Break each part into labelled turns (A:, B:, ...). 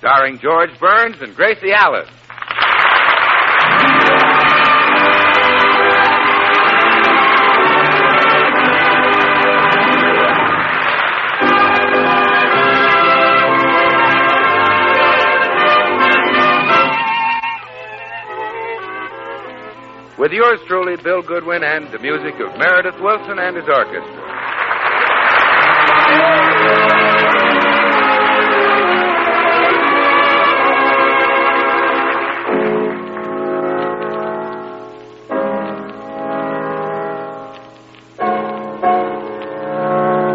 A: starring George Burns and Gracie Alice. With yours truly, Bill Goodwin, and the music of Meredith Willson and his orchestra.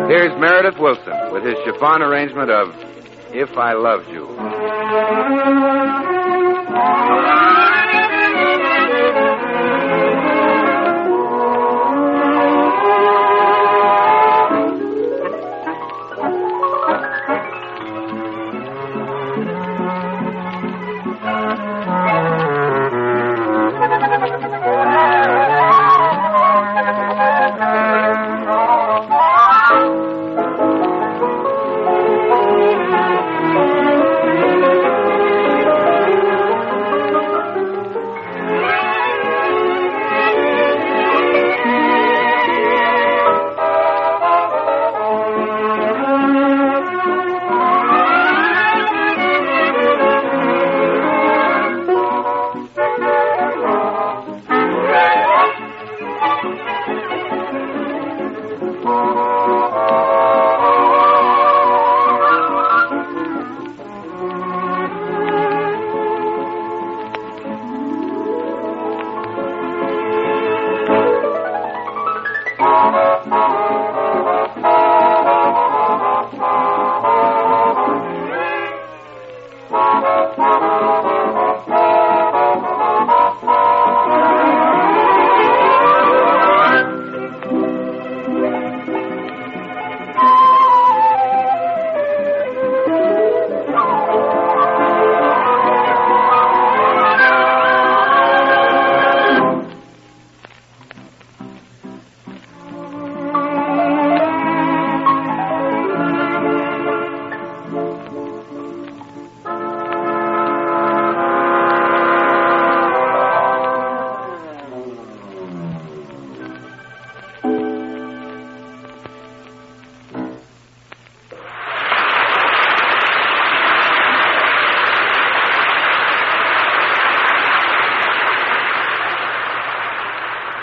A: Here's Meredith Willson with his chiffon arrangement of If I Loved You.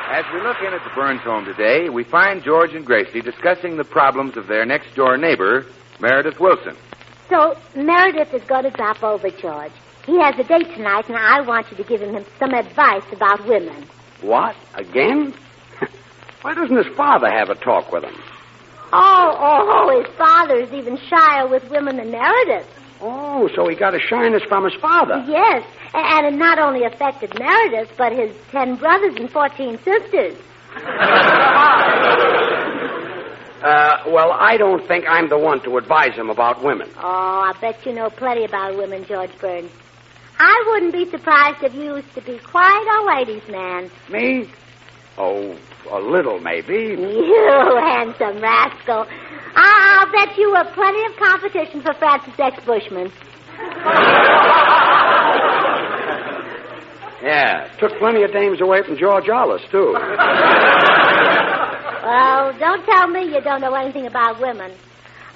A: As we look in at the Burns home today, we find George and Gracie discussing the problems of their next-door neighbor, Meredith Willson.
B: So, Meredith is going to drop over, George. He has a date tonight, and I want you to give him some advice about women.
C: What? Again? Why doesn't his father have a talk with him?
B: His father is even shyer with women than Meredith.
C: Oh, so he got a shyness from his father.
B: Yes, and it not only affected Meredith, but his 10 brothers and 14 sisters.
C: Well, I don't think I'm the one to advise him about women.
B: Oh, I bet you know plenty about women, George Burns. I wouldn't be surprised if you used to be quite a ladies' man.
C: Me? Oh, a little, maybe.
B: You handsome rascal. I'll bet you were plenty of competition for Francis X. Bushman.
C: Yeah, took plenty of dames away from George Alice, too.
B: Well, don't tell me you don't know anything about women.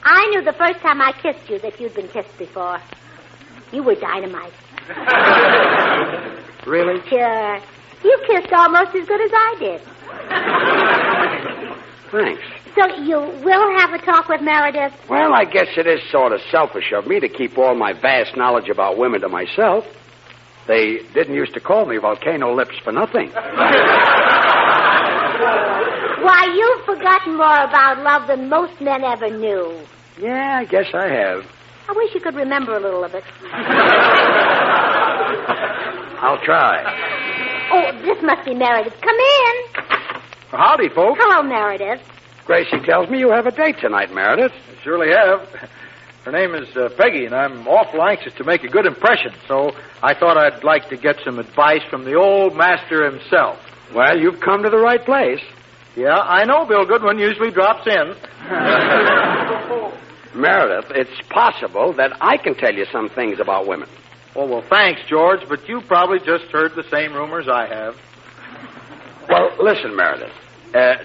B: I knew the first time I kissed you that you'd been kissed before. You were dynamite.
C: Really?
B: Sure. You kissed almost as good as I did.
C: Thanks.
B: So you will have a talk with Meredith?
C: Well, I guess it is sort of selfish of me to keep all my vast knowledge about women to myself. They didn't used to call me Volcano Lips for nothing.
B: Why, you've forgotten more about love than most men ever knew.
C: Yeah, I guess I have.
B: I wish you could remember a little of it.
C: I'll try.
B: Oh, this must be Meredith. Come in.
D: Howdy, folks.
B: Hello, Meredith.
C: Gracie tells me you have a date tonight, Meredith.
D: I surely have. Her name is Peggy, and I'm awful anxious to make a good impression, so I thought I'd like to get some advice from the old master himself.
C: Well, you've come to the right place.
D: Yeah, I know Bill Goodwin usually drops in.
C: Meredith, it's possible that I can tell you some things about women.
D: Oh, well, thanks, George, but you probably just heard the same rumors I have.
C: Well, listen, Meredith.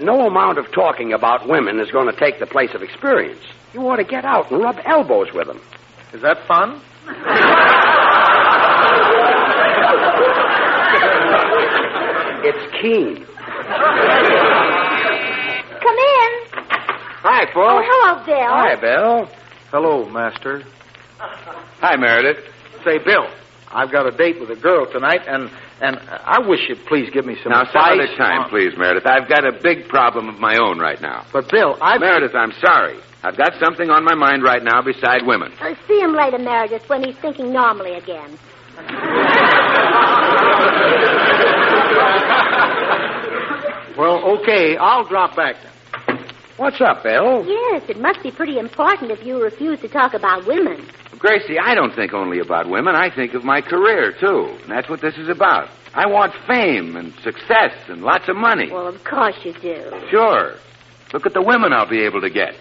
C: No amount of talking about women is going to take the place of experience. You ought to get out and rub elbows with them.
D: Is that fun?
C: It's keen.
B: Come in.
A: Hi, folks.
B: Oh, hello, Bill.
A: Hi, Bill.
D: Hello, Master.
A: Hi, Meredith.
D: Say, Bill, I've got a date with a girl tonight, and I wish you'd please give me some
A: Now,
D: advice.
A: some other time, please, Meredith. I've got a big problem of my own right now.
D: But, Bill,
A: Meredith, I'm sorry. I've got something on my mind right now beside women.
B: See him later, Meredith, when he's thinking normally again.
D: Well, okay, I'll drop back then.
C: What's up, Bill?
B: Yes, it must be pretty important if you refuse to talk about women.
A: Gracie, I don't think only about women. I think of my career, too. And that's what this is about. I want fame and success and lots of money.
B: Well, of course you do.
A: Sure. Look at the women I'll be able to get.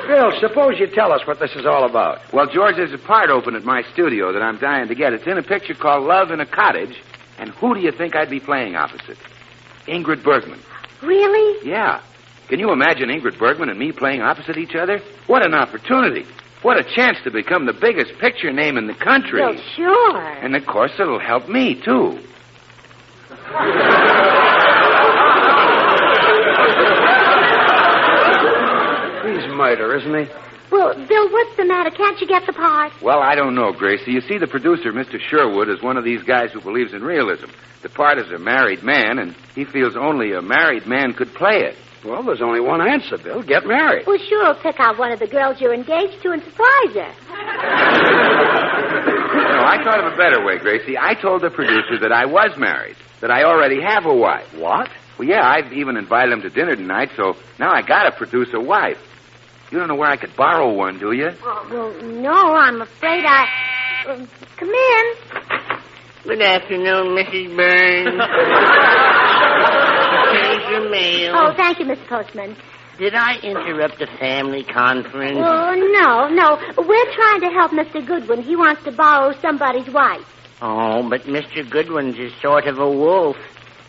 C: Bill, suppose you tell us what this is all about.
A: Well, George, there's a part open at my studio that I'm dying to get. It's in a picture called Love in a Cottage. And who do you think I'd be playing opposite? Ingrid Bergman.
B: Really?
A: Yeah. Can you imagine Ingrid Bergman and me playing opposite each other? What an opportunity. What a chance to become the biggest picture name in the country.
B: Well, sure.
A: And, of course, it'll help me, too.
C: He's murder, isn't he?
B: Well, Bill, what's the matter? Can't you get the part?
A: Well, I don't know, Gracie. You see, the producer, Mr. Sherwood, is one of these guys who believes in realism. The part is a married man, and he feels only a married man could play it.
C: Well, there's only one answer, Bill. Get married.
B: Well, sure, pick out one of the girls you're engaged to and surprise her.
A: No, I thought of a better way, Gracie. I told the producer that I was married, that I already have a wife.
C: What?
A: Well, yeah, I've even invited him to dinner tonight, so now I gotta produce a wife. You don't know where I could borrow one, do you?
B: Well, no, I'm afraid I... come in.
E: Good afternoon, Mrs. Burns. Here's your mail.
B: Oh, thank you, Mr. Postman.
E: Did I interrupt a family conference?
B: Oh, no. We're trying to help Mr. Goodwin. He wants to borrow somebody's wife.
E: Oh, but Mr. Goodwin's is sort of a wolf.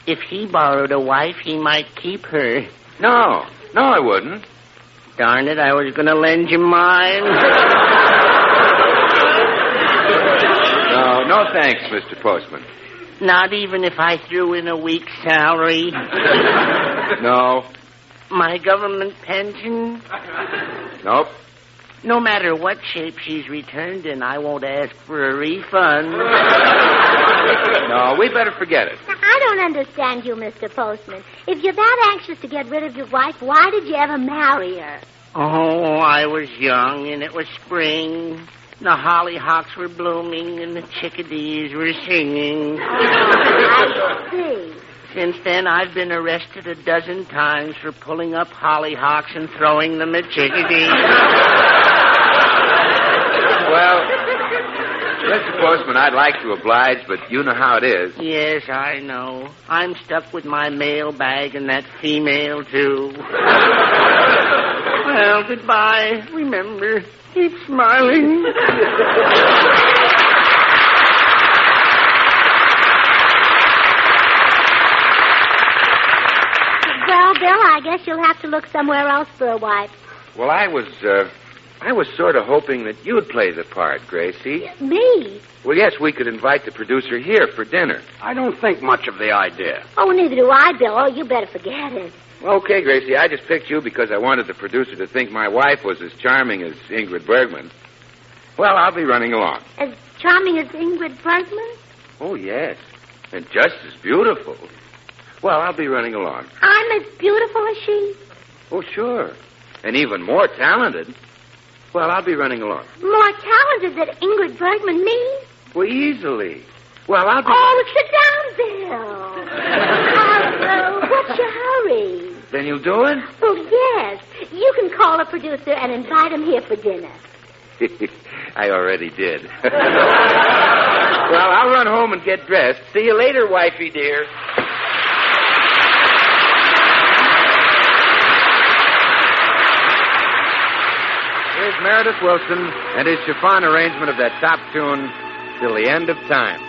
E: If he borrowed a wife, he might keep her.
A: No, I wouldn't.
E: Darn it, I was going to lend you mine.
A: No, thanks, Mr. Postman.
E: Not even if I threw in a week's salary?
A: No.
E: My government pension?
A: Nope.
E: No matter what shape she's returned in, I won't ask for a refund.
A: No, we better forget it.
B: Now, I don't understand you, Mr. Postman. If you're that anxious to get rid of your wife, why did you ever marry her?
E: Oh, I was young, and it was spring. The hollyhocks were blooming, and the chickadees were singing.
B: Oh, I see.
E: Since then, I've been arrested 12 times for pulling up hollyhocks and throwing them at chickadees.
A: Well, Mr. Postman, I'd like to oblige, but you know how it is.
E: Yes, I know. I'm stuck with my mailbag and that female, too. Well, goodbye. Remember, keep smiling.
B: Well, Bill, I guess you'll have to look somewhere else for a wife.
A: Well, I was sort of hoping that you'd play the part, Gracie.
B: Me?
A: Well, yes, we could invite the producer here for dinner.
C: I don't think much of the idea.
B: Oh, neither do I, Bill. Oh, you better forget it.
A: Okay, Gracie, I just picked you because I wanted the producer to think my wife was as charming as Ingrid Bergman. Well, I'll be running along.
B: As charming as Ingrid Bergman?
A: Oh, yes. And just as beautiful. Well, I'll be running along.
B: I'm as beautiful as she?
A: Oh, sure. And even more talented. Well, I'll be running along.
B: More talented than Ingrid Bergman, me?
A: Well, easily. Well, I'll be...
B: Oh, sit down, Bill. What's your hurry?
A: Then you'll do it?
B: Oh, yes. You can call a producer and invite him here for dinner.
A: I already did. Well, I'll run home and get dressed. See you later, wifey dear. Meredith Wilson and his chiffon arrangement of that top tune, Till the End of Time.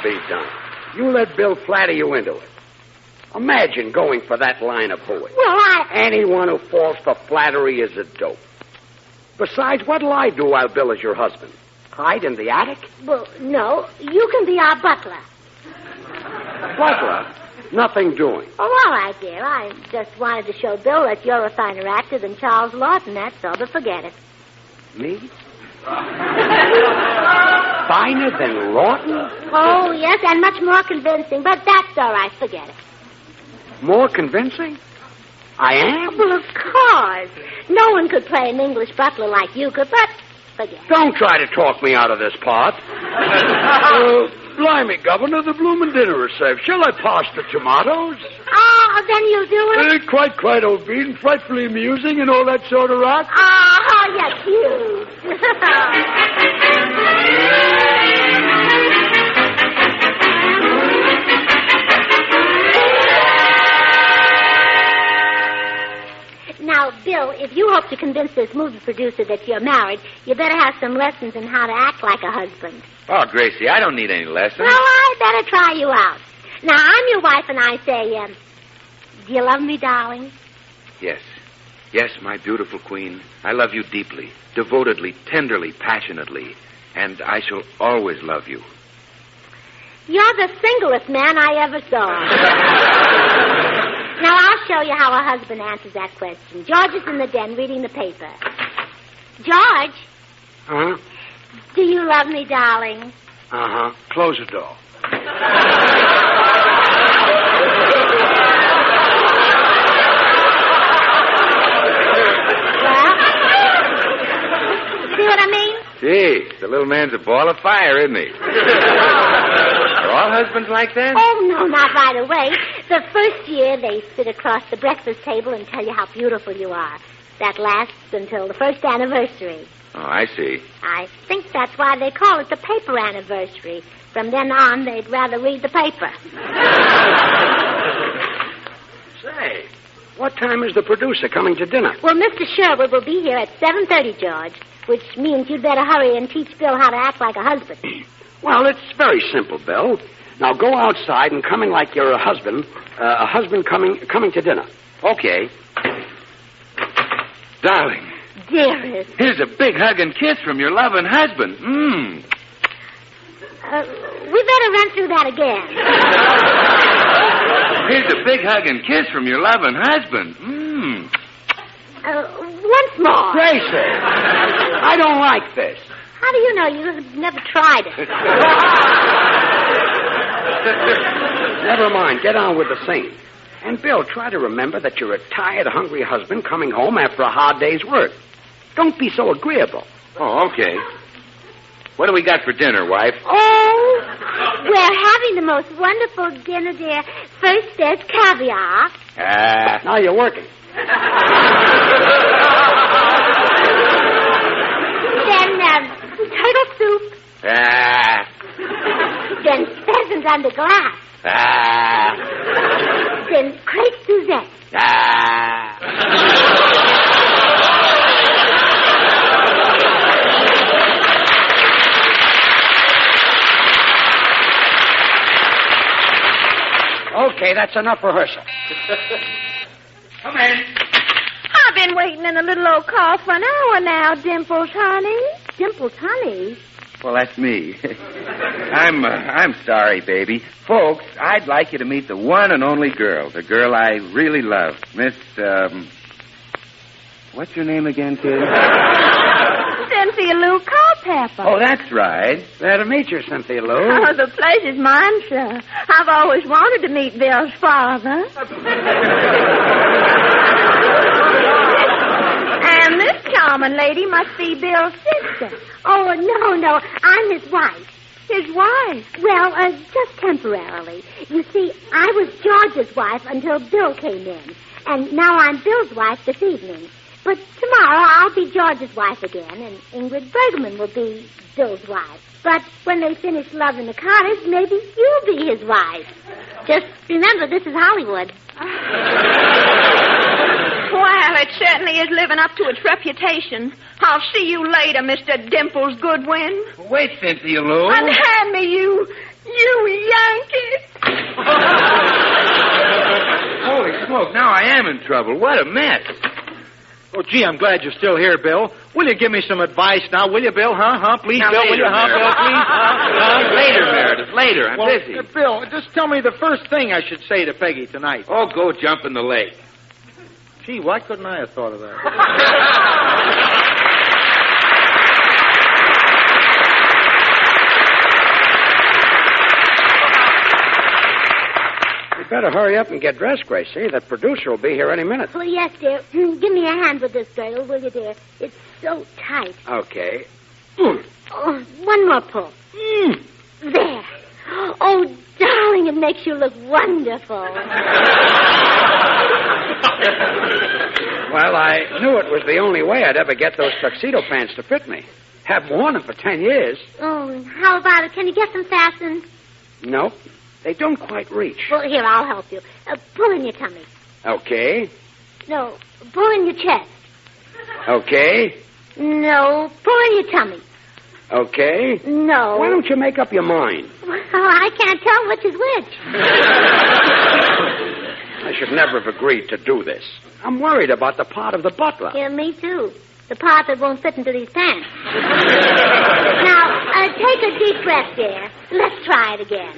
C: Be done. You let Bill flatter you into it. Imagine going for that line of hooey.
B: Well,
C: Anyone who falls for flattery is a dope. Besides, what'll I do while Bill is your husband? Hide in the attic?
B: Well, no. You can be our butler.
C: Butler? Nothing doing.
B: Oh, all right, dear. I just wanted to show Bill that you're a finer actor than Charles Lawton, that's all, but forget it.
C: Me? Finer than Lawton?
B: Oh, yes, and much more convincing, but that's all right, forget it.
C: More convincing? I am?
B: Well, of course. No one could play an English butler like you could, but forget it.
C: Don't try to talk me out of this part. Blimey, Governor, the bloomin' dinner is served. Shall I pass the tomatoes?
B: Oh, then you'll do it?
C: Quite, old bean. Frightfully amusing and all that sort of rot.
B: Oh, you're cute. Now, Bill, if you hope to convince this movie producer that you're married, you better have some lessons in how to act like a husband.
A: Oh, Gracie, I don't need any lessons.
B: Well, I better try you out. Now, I'm your wife, and I say, do you love me, darling?
A: Yes. Yes, my beautiful queen. I love you deeply, devotedly, tenderly, passionately, and I shall always love you.
B: You're the singlest man I ever saw. Now, I'll show you how a husband answers that question. George is in the den reading the paper. George?
C: Huh?
B: Do you love me, darling?
C: Uh-huh. Close the door.
B: See what I mean?
A: Gee, the little man's a ball of fire, isn't he? Are all husbands like that?
B: Oh, no, not right away. The first year, they sit across the breakfast table and tell you how beautiful you are. That lasts until the first anniversary.
A: Oh, I see.
B: I think that's why they call it the paper anniversary. From then on, they'd rather read the paper.
C: Say, what time is the producer coming to dinner?
B: Well, Mr. Sherwood will be here at 7:30, George, which means you'd better hurry and teach Bill how to act like a husband.
C: Well, it's very simple, Bill. Now go outside and come in like you're a husband coming to dinner.
A: Okay. Darling.
B: Dearest.
A: Here's a big hug and kiss from your loving husband.
B: We better run through that again.
A: Here's a big hug and kiss from your loving husband.
B: Once more.
C: Gracie, I don't like this.
B: How do you know? You've never tried it.
C: Never mind. Get on with the singing. And, Bill, try to remember that you're a tired, hungry husband coming home after a hard day's work. Don't be so agreeable.
A: Oh, okay. What do we got for dinner, wife?
B: Oh, we're having the most wonderful dinner, dear. First, there's caviar.
C: Now you're working.
B: Then, turtle soup. Then pheasant under glass. Then crepe Suzette.
C: Okay, that's enough rehearsal. Come in.
F: I've been waiting in a little old car for an hour now, Dimples, honey.
B: Dimples, honey.
A: Well, that's me. I'm sorry, baby. Folks, I'd like you to meet the one and only girl, the girl I really love. Miss, what's your name again, kid?
F: Cynthia Lou Culpepper.
A: Oh, that's right.
C: Glad to meet you, Cynthia Lou.
F: Oh, the pleasure's mine, sir. I've always wanted to meet Bill's father. And this charming lady must be Bill's sister.
B: Oh, no. I'm his wife.
F: His wife?
B: Well, just temporarily. You see, I was George's wife until Bill came in. And now I'm Bill's wife this evening. But tomorrow I'll be George's wife again, and Ingrid Bergman will be Bill's wife. But when they finish Love in the Cottage, maybe you'll be his wife. Just remember, this is Hollywood.
F: Well, it certainly is living up to its reputation. I'll see you later, Mr. Dimples Goodwin.
A: Wait, Cynthia Lou.
F: Unhand me, you Yankee.
A: Holy smoke, now I am in trouble. What a mess.
D: Oh, gee, I'm glad you're still here, Bill. Will you give me some advice now, will you, Bill? Please,
A: Now,
D: Bill,
A: later,
D: will you? Bill, please?
A: Later, Meredith, later. I'm
D: Well,
A: busy.
D: Bill, just tell me the first thing I should say to Peggy tonight.
A: Oh, go jump in the lake.
D: Gee, why couldn't I have thought of that?
C: Better hurry up and get dressed, Gracie. That producer will be here any minute.
B: Oh, yes, dear. Give me a hand with this girdle, will you, dear? It's so tight.
C: Okay.
B: Oh, one more pull. There. Oh, darling, it makes you look wonderful.
C: Well, I knew it was the only way I'd ever get those tuxedo pants to fit me. Haven't worn them for 10 years.
B: Oh, how about it? Can you get them fastened?
C: Nope. They don't quite reach.
B: Well, here, I'll help you. Pull in your tummy.
C: Okay.
B: No, pull in your chest.
C: Okay.
B: No, pull in your tummy.
C: Okay.
B: No.
C: Why don't you make up your mind?
B: Well, I can't tell which is which.
C: I should never have agreed to do this. I'm worried about the part of the butler.
B: Yeah, me too. The part that won't fit into these pants. Now, take a deep breath, dear. Let's try it again.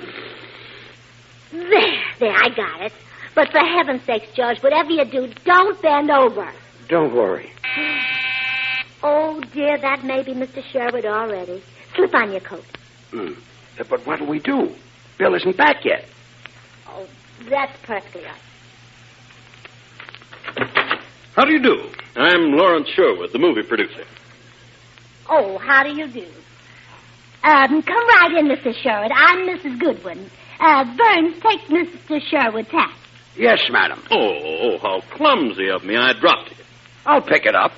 B: There, I got it. But for heaven's sakes, George, whatever you do, don't bend over.
C: Don't worry.
B: Oh, dear, that may be Mr. Sherwood already. Slip on your coat.
C: But what'll we do? Bill isn't back yet.
B: Oh, that's perfectly right.
G: How do you do? I'm Lawrence Sherwood, the movie producer.
B: Oh, how do you do? Come right in, Mr. Sherwood. I'm Mrs. Goodwin. Burns, take Mr. Sherwood's hat.
C: Yes, madam.
G: Oh, how clumsy of me. I dropped it.
C: I'll pick it up.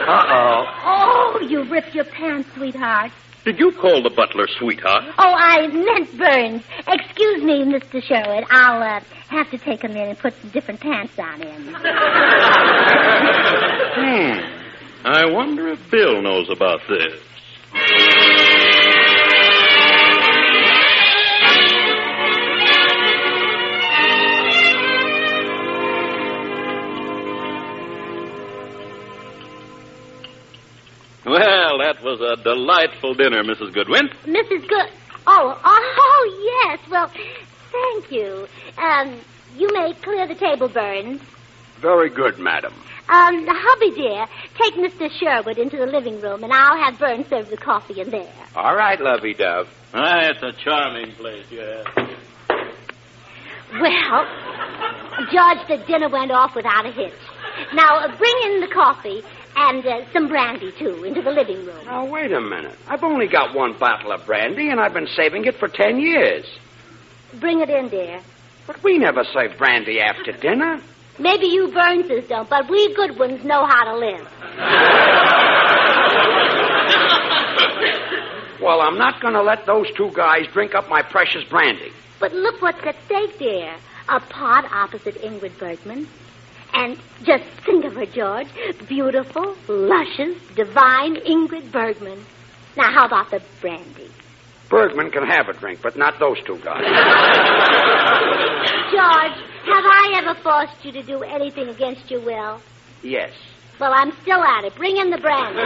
D: Uh-oh.
B: Oh, you ripped your pants, sweetheart.
G: Did you call the butler sweetheart?
B: Oh, I meant Burns. Excuse me, Mr. Sherwood. I'll have to take him in and put some different pants on him.
G: I wonder if Bill knows about this. Well, that was a delightful dinner, Mrs. Goodwin.
B: Mrs. Good... Oh, yes. Well, thank you. You may clear the table, Burns.
C: Very good, madam.
B: Hubby, dear, take Mr. Sherwood into the living room, and I'll have Vern serve the coffee in there.
A: All right, lovey-dove.
G: It's a charming place, yeah.
B: Well, George, the dinner went off without a hitch. Now, bring in the coffee and some brandy, too, into the living room.
C: Now, wait a minute. I've only got one bottle of brandy, and I've been saving it for 10 years.
B: Bring it in, dear.
C: But we never serve brandy after dinner.
B: Maybe you Burnses don't, but we good ones know how to live.
C: Well, I'm not going to let those two guys drink up my precious brandy.
B: But look what's at stake, dear. A pot opposite Ingrid Bergman. And just think of her, George. Beautiful, luscious, divine Ingrid Bergman. Now, how about the brandy?
C: Bergman can have a drink, but not those two guys.
B: George, have I ever forced you to do anything against your will?
C: Yes.
B: Well, I'm still at it. Bring in the brandy.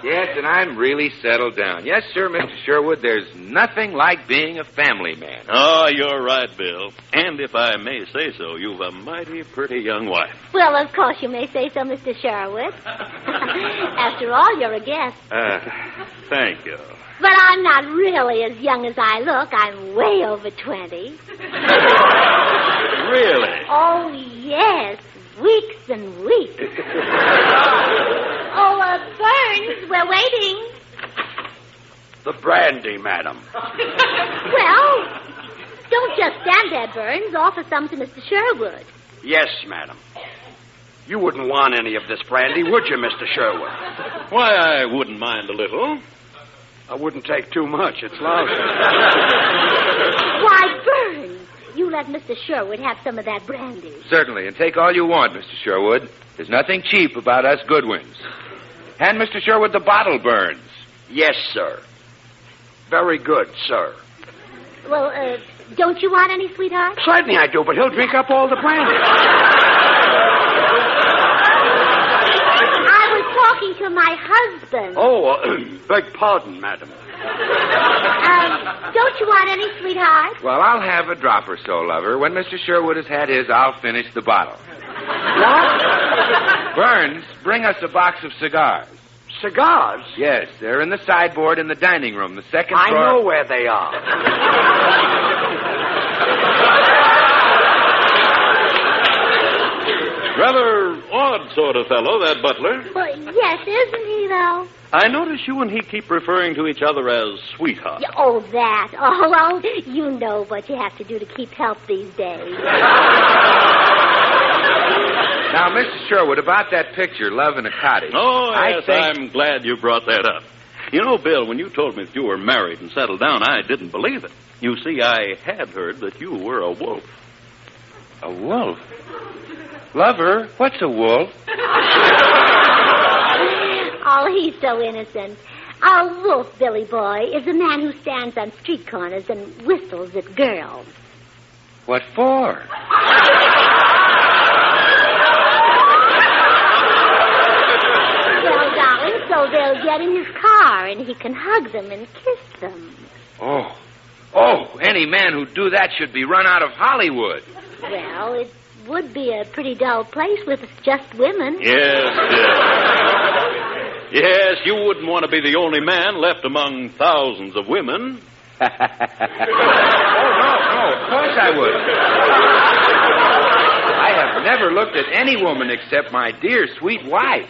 A: Yes, and I'm really settled down. Yes, sir, Mr. Sherwood, there's nothing like being a family man.
G: Oh, you're right, Bill. And if I may say so, you've a mighty pretty young wife.
B: Well, of course you may say so, Mr. Sherwood. After all, you're a guest.
G: Thank you.
B: But I'm not really as young as I look. I'm way over 20.
G: Really?
B: Oh, yes. Weeks and weeks. Burns, we're waiting.
C: The brandy, madam.
B: Well, don't just stand there, Burns. Offer some to Mr. Sherwood.
C: Yes, madam. You wouldn't want any of this brandy, would you, Mr. Sherwood?
G: Why, I wouldn't mind a little.
C: I wouldn't take too much. It's lousy.
B: Why, Burns, you let Mr. Sherwood have some of that brandy.
A: Certainly, and take all you want, Mr. Sherwood. There's nothing cheap about us Goodwins. Hand Mr. Sherwood the bottle, Burns.
C: Yes, sir. Very good, sir.
B: Well, don't you want any, sweetheart?
C: Certainly I do, but he'll drink up all the brandy.
B: I was talking to my husband.
C: Oh, beg pardon, madam.
B: Don't you want any, sweetheart?
A: Well, I'll have a drop or so, lover. When Mr. Sherwood has had his, I'll finish the bottle.
C: What?
A: Burns, bring us a box of cigars.
C: Cigars?
A: Yes, they're in the sideboard in the dining room, the second
C: I
A: drawer.
C: know where they are.
G: Rather odd sort of fellow, that Butler.
B: Well, yes, isn't he, though?
G: I notice you and he keep referring to each other as sweetheart.
B: Oh, that. Oh, well, you know what you have to do to keep health these days.
A: Now, Mr. Sherwood, about that picture, Love in a Cottage.
G: Oh, yes,
A: I think...
G: I'm glad you brought that up. You know, Bill, when you told me that you were married and settled down, I didn't believe it. You see, I had heard that you were a wolf.
A: A wolf? Lover, what's a wolf?
B: Oh, he's so innocent. A wolf, Billy boy, is a man who stands on street corners and whistles at girls.
A: What for?
B: Well, darling, so they'll get in his car and he can hug them and kiss them.
A: Oh, any man who'd do that should be run out of Hollywood.
B: Well, it would be a pretty dull place with just women.
G: Yes. Yes, you wouldn't want to be the only man left among thousands of women.
A: Oh, no, of course I would. I have never looked at any woman except my dear, sweet wife.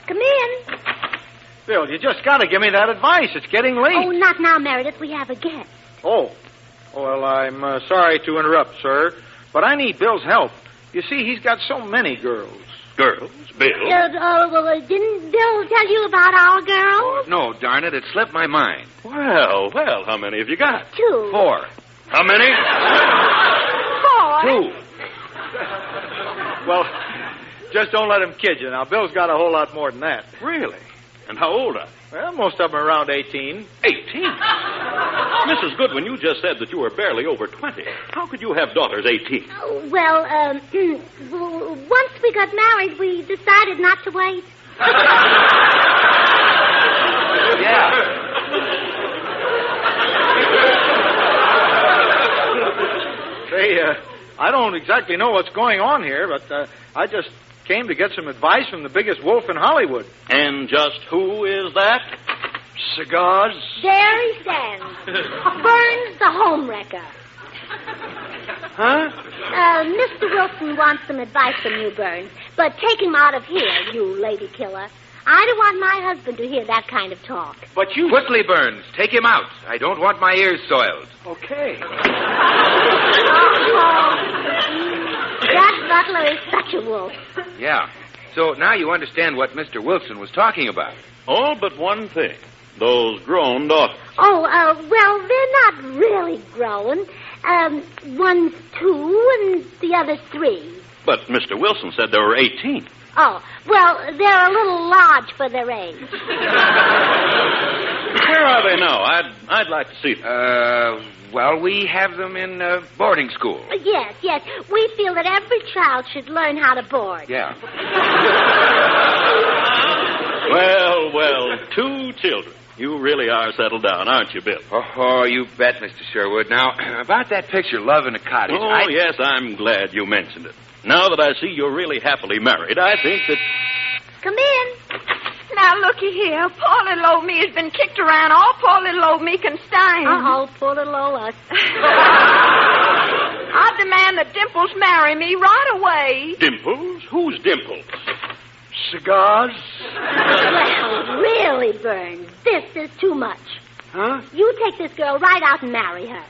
B: Come in.
D: Bill, you just got to give me that advice. It's getting late.
B: Oh, not now, Meredith. We have a guest.
D: Oh. Well, I'm sorry to interrupt, sir, but I need Bill's help. You see, he's got so many girls.
G: Girls? Bill?
B: Didn't Bill tell you about our girls?
A: No, darn it, it slipped my mind.
G: Well, how many have you got?
B: 2.
A: 4.
G: How many?
B: 4.
D: 2. Well, just don't let him kid you. Now, Bill's got a whole lot more than that.
G: Really? And how old are they?
D: Well, most of them are around 18.
G: 18? Mrs. Goodwin, you just said that you were barely over 20. How could you have daughters 18?
B: Well, once we got married, we decided not to wait.
A: Yeah.
D: I don't exactly know what's going on here, but I just came to get some advice from the biggest wolf in Hollywood.
G: And just who is that?
D: Cigars?
B: There he stands. Burns the homewrecker.
D: Huh?
B: Mr. Wilson wants some advice from you, Burns. But take him out of here, you lady killer. I don't want my husband to hear that kind of talk.
D: But you...
A: Quickly, Burns. Take him out. I don't want my ears soiled.
D: Okay.
B: That Butler is such a wolf.
A: Yeah. So now you understand what Mr. Wilson was talking about.
G: All but one thing. Those grown daughters.
B: Oh, well, they're not really grown. One's 2 and the other's 3.
G: But Mr. Wilson said there were 18.
B: Oh, well, they're a little large for their age.
G: Where are they now? I'd like to see them.
A: Well, we have them in boarding school.
B: Yes. We feel that every child should learn how to board.
A: Yeah.
G: Well, 2 children. You really are settled down, aren't you, Bill?
A: Oh, you bet, Mr. Sherwood. Now, about that picture, Love in a Cottage.
G: Oh, yes, I'm glad you mentioned it. Now that I see you're really happily married, I think that...
B: Come in.
F: Now, looky here. Poor little old me has been kicked around. All poor little old me can stand.
B: Uh-oh, poor little old us.
F: I demand that Dimples marry me right away.
G: Dimples? Who's Dimples?
D: Cigars?
B: Well, really, Burns, this is too much.
D: Huh?
B: You take this girl right out and marry her.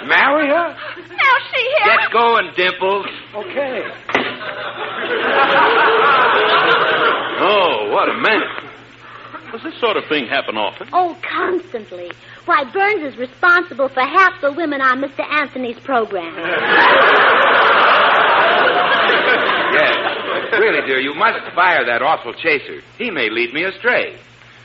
D: Marry her?
F: Now, see here.
A: Get going, Dimples.
D: Okay.
G: Oh, what a mess. Does this sort of thing happen often?
B: Oh, constantly. Why, Burns is responsible for half the women on Mr. Anthony's program.
A: Yes. Really, dear, you must fire that awful chaser. He may lead me astray.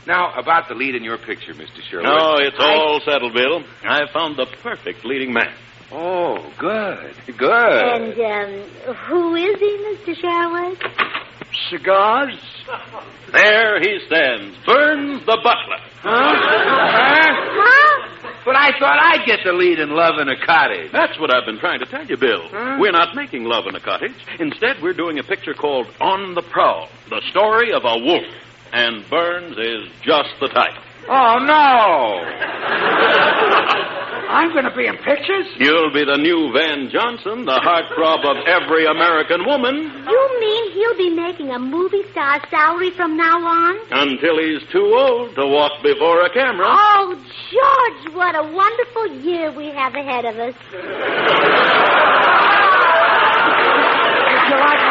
A: Now, about the lead in your picture, Mr. Sherwood.
G: No, it's all settled, Bill. I found the perfect leading man.
A: Oh, good.
B: And, who is he, Mr. Sherwood?
D: Cigars?
G: There he stands, Burns the butler.
B: Huh?
A: But I thought I'd get the lead in Love in a Cottage.
G: That's what I've been trying to tell you, Bill.
A: Huh?
G: We're not making Love in a Cottage. Instead, we're doing a picture called On the Prowl, the story of a wolf. And Burns is just the type.
A: Oh, no.
C: I'm going to be in pictures?
G: You'll be the new Van Johnson, the heartthrob of every American woman.
B: You mean he'll be making a movie star salary from now on?
G: Until he's too old to walk before a camera.
B: Oh, George, what a wonderful year we have ahead of us.
C: Would you like